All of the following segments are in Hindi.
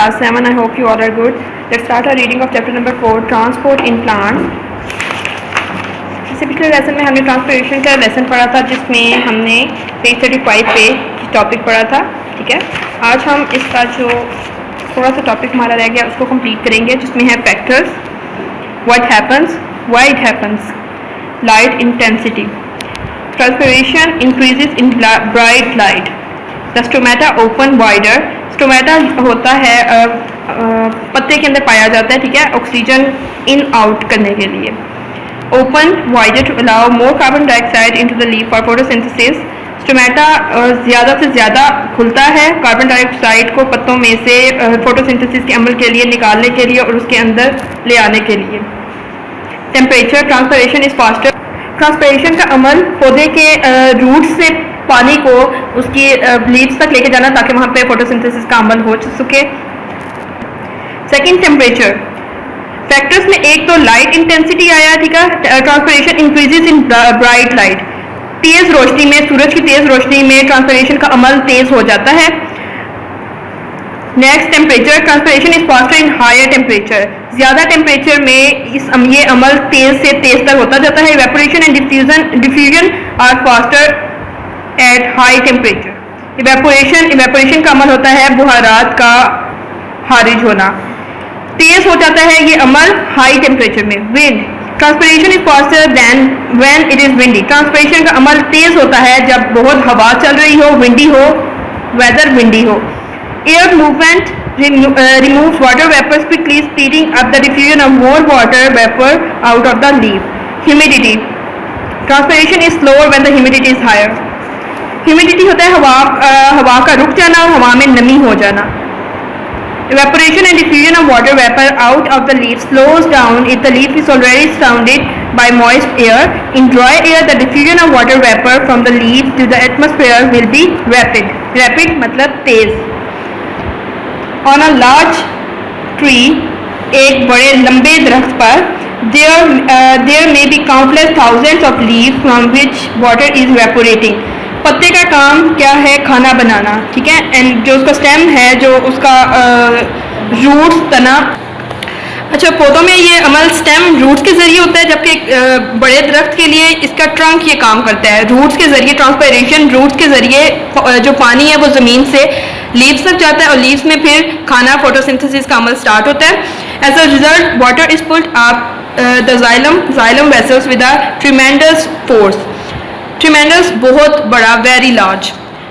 class 7. I hope you all are good. Let's start our reading of chapter number 4, Transport in Plants. इससे पिछले लेसन में हमने ट्रांसपोर्टेशन का लेसन पढ़ा था, जिसमें हमने पेज 35 पे टॉपिक पढ़ा था. ठीक है, आज हम इसका जो थोड़ा सा टॉपिक हमारा रह गया उसको कंप्लीट करेंगे, जिसमें है factors, what happens, why it happens, light intensity, transpiration increases in bright light, the stomata open wider. Stomata होता है पत्ते के अंदर पाया जाता है. ठीक है, ऑक्सीजन इन आउट करने के लिए. Open wider to allow more carbon dioxide into the leaf for photosynthesis. Stomata ज़्यादा से ज़्यादा खुलता है कार्बन डाइऑक्साइड को पत्तों में से फोटोसिंथेसिस के अमल के लिए निकालने के लिए और उसके अंदर ले आने के लिए. Temperature, transpiration is faster. Transpiration का अमल पौधे के रूट से पानी को उसकी लीव्स तक लेके जाना, ताकि वहाँ पे फोटोसिंथेसिस का अमल हो सके. Second, temperature. फैक्टर्स में एक तो लाइट इंटेंसिटी आया. ठीक है, transpiration increases in bright light. तेज रोशनी में, सूरज की तेज रोशनी में ट्रांसपिरेशन का अमल तेज हो जाता है. Next, temperature. Transpiration is faster in higher temperature. ज़्यादा टेम्परेचर में ये अमल तेज से तेज तक होता जाता है. Evaporation and diffusion are faster at high temperature. Evaporation का अमल होता है बुहारात का खारिज होना. तेज हो जाता है ये अमल हाई टेम्परेचर में. Wind. Transpiration is faster then when it is windy. Transpiration का अमल तेज होता है जब बहुत हवा चल रही हो, विंडी हो, वेदर विंडी हो. Air movement removes water vapors quickly, speeding up the diffusion of more water vapor out of the leaf. Humidity. Transpiration is slower when the humidity is higher. Humidity होता है हवा का रुक जाना और हवा में नमी हो जाना. Evaporation and diffusion of water vapor out of the leaf slows down if the leaf is already surrounded by moist air. In dry air, the diffusion of water vapor from the leaf to the atmosphere will be rapid. Rapid मतलब तेज. On a large tree, एक बड़े लंबे दरख्त पर, there may be countless thousands of leaves from which water is evaporating. पत्ते का काम क्या है? खाना बनाना. ठीक है, एंड जो उसका स्टेम है, जो उसका रूट्स, तना. अच्छा, पौधों में ये अमल स्टेम रूट्स के जरिए होता है, जबकि बड़े दरख्त के लिए इसका ट्रंक ये काम करता है. रूट्स के जरिए ट्रांसपायरेशन, रूट्स के जरिए जो पानी है वो ज़मीन से लीव्स तक जाता है और लीव्स में फिर खाना फोटोसिंथेसिस का अमल स्टार्ट होता है. As a result water is pulled up the xylem vessels with a tremendous force. Tremendous बहुत बड़ा, very large.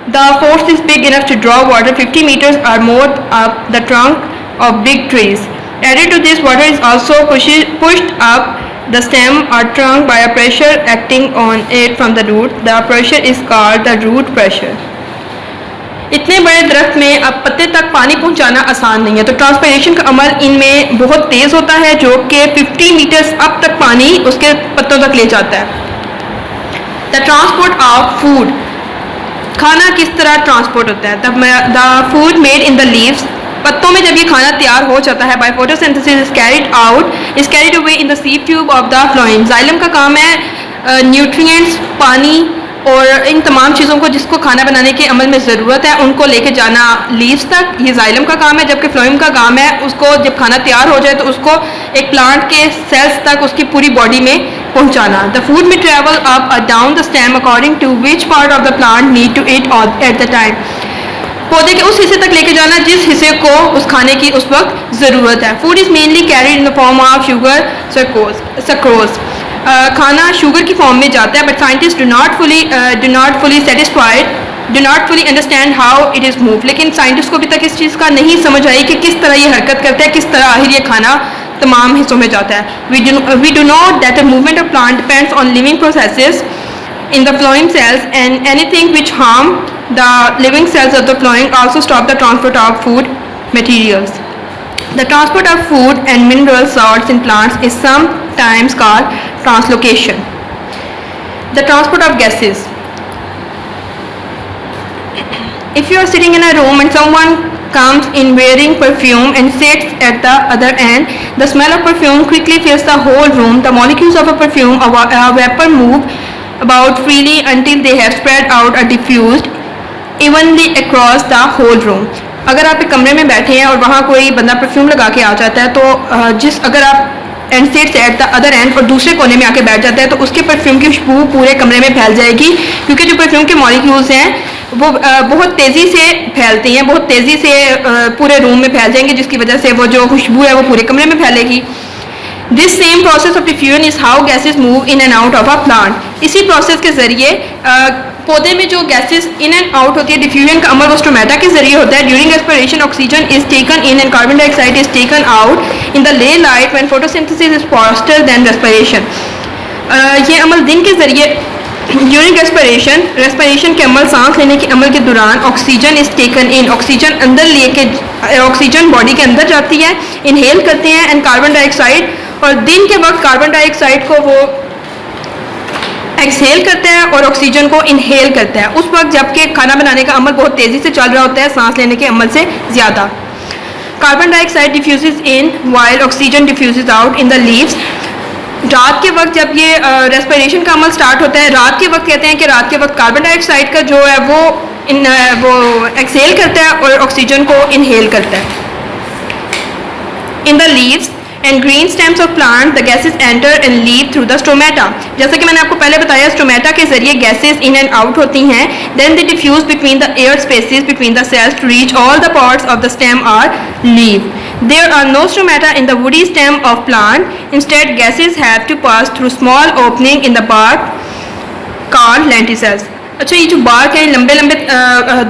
The force is big enough to draw water 50 meters or more up the trunk of big trees. Added to this, water is also pushed up the stem or trunk by a pressure acting on it from the root. The pressure is called the root pressure. इतने बड़े दरख्त में अब पत्ते तक पानी पहुंचाना आसान नहीं है, तो ट्रांसपिरेशन का अमल इनमें बहुत तेज़ होता है, जो कि 50 meters अब तक पानी उसके पत्तों तक ले जाता है. The transport of food. खाना किस तरह ट्रांसपोर्ट होता है? The food made in the leaves. पत्तों में जब ये खाना तैयार हो जाता है, by photosynthesis is carried away in the seed tube of the phloem. Xylem का काम है न्यूट्रिएंट्स, पानी और इन तमाम चीज़ों को जिसको खाना बनाने के अमल में ज़रूरत है, उनको लेके जाना लीव्स तक. ये जाइलम का काम है, जबकि फ्लोएम का काम है उसको जब खाना तैयार हो जाए तो उसको एक प्लांट के सेल्स तक, उसकी पूरी बॉडी में पहुंचाना. द फूड में ट्रेवल अप और down the stem according to which part of the plant need to eat at the time. पौधे के उस हिस्से तक लेके जाना जिस हिस्से को उस खाने की उस वक्त ज़रूरत है. Food is mainly carried in the form of sugar, sucrose. खाना शुगर की फॉर्म में जाता है, but scientist do not fully understand how it is move. लेकिन साइंटिस्ट को अभी तक इस चीज़ का नहीं समझ आई कि किस तरह ये हरकत करता है, किस तरह आखिर ये खाना तमाम हिस्सों में जाता है. We do know that the movement of plant depends on living processes in the phloem cells, and anything which harm the living cells of the phloem also stop the transport of food materials. The transport of food and mineral salts in plants is sometimes called translocation. The transport of gases. If you are sitting in a room and someone comes in wearing perfume and sits at the other end, the smell of perfume quickly fills the whole room. The molecules of a perfume or vapor move about freely until they have spread out or diffused evenly across the whole room. अगर आप एक कमरे में बैठे हैं और वहाँ कोई बंदा परफ्यूम लगा के आ जाता है, तो अगर आप एंड सेट से एट द अदर एंड और दूसरे कोने में आके बैठ जाता है, तो उसके परफ्यूम की खुशबू पूरे कमरे में फैल जाएगी, क्योंकि जो परफ्यूम के मॉलिक्यूल्स हैं वो बहुत तेज़ी से फैलते हैं, बहुत तेज़ी से पूरे रूम में फैल जाएंगे, जिसकी वजह से वो जो खुशबू है वो पूरे कमरे में फैलेगी। This same process of diffusion is how gases move in and out of a plant. इसी प्रोसेस के ज़रिए पौधे में जो गैसेस इन एंड आउट होती है, डिफ्यूजन का अमल वो स्टोमेटा के जरिए होता है। During respiration oxygen is taken in and carbon dioxide is taken out in the ले light when photosynthesis is faster than respiration. ये अमल दिन के जरिए ड्यूरिंग रेस्पिरेशन के अमल, सांस लेने के अमल के दौरान oxygen is taken in, oxygen अंदर लेके ऑक्सीजन बॉडी के अंदर जाती है, इनहेल करते हैं, एंड कार्बन डाइऑक्साइड, और दिन के वक्त कार्बन डाइऑक्साइड को वो एक्सहेल करता है और ऑक्सीजन को इनहेल करता है, उस वक्त जबकि खाना बनाने का अमल बहुत तेज़ी से चल रहा होता है, सांस लेने के अमल से ज़्यादा। Carbon dioxide diffuses in while oxygen diffuses out in the leaves. रात के वक्त जब ये रेस्पिरेशन का अमल स्टार्ट होता है, रात के वक्त कहते हैं कि रात के वक्त कार्बन डाइऑक्साइड का जो है वो एक्सहेल करता है और ऑक्सीजन को इनहेल करता है। In the leaves and green stems of plant the gases enter and leave through the stomata. जैसा कि मैंने आपको पहले बताया, स्टोमेटा के जरिए गैसेज इन एंड आउट होती हैं, then they diffuse between the air spaces between the cells to reach all the parts of the stem or leave. There are no stomata in the woody stem of plant. Instead, gases have to pass through small opening in the bark called lenticels. अच्छा, ये जो बार्क है, लंबे लंबे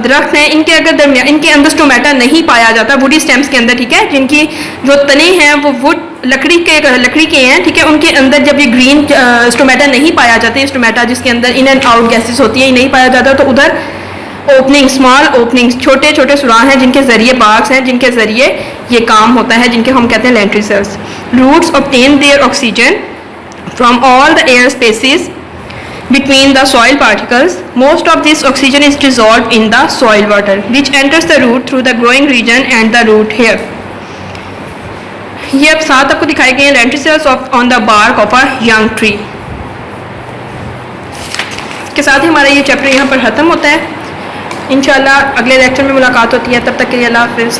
दरख्त हैं, इनके अंदर स्टोमेटा नहीं पाया जाता, वुडी स्टेम्स के अंदर, ठीक है, जिनकी जो तने हैं वो वुड लकड़ी के हैं, ठीक है, उनके अंदर जब ये ग्रीन स्टोमेटा नहीं पाया जाता, स्टोमेटा जिसके अंदर इन एंड आउट गैसेस होती हैं, नहीं पाया जाता, तो उधर ओपनिंग, स्मॉल ओपनिंग्स, छोटे छोटे सुराख हैं, जिनके जरिए बार्क्स हैं, जिनके जरिए ये काम होता है, जिनके हम कहते हैं lenticels. Roots obtain their oxygen from all the air spaces between the soil particles. Most of this oxygen is dissolved in the soil water, which enters the root through the growing region and the root hair. ये अब साथ आपको दिखाए गए हैं lenticels on the bark of a young tree. के साथ ही हमारा ये चैप्टर यहाँ पर ख़त्म होता है। इंशाल्लाह अगले लेक्चर में मुलाकात होती है, तब तक के लिए अल्लाह हाफ़िज़।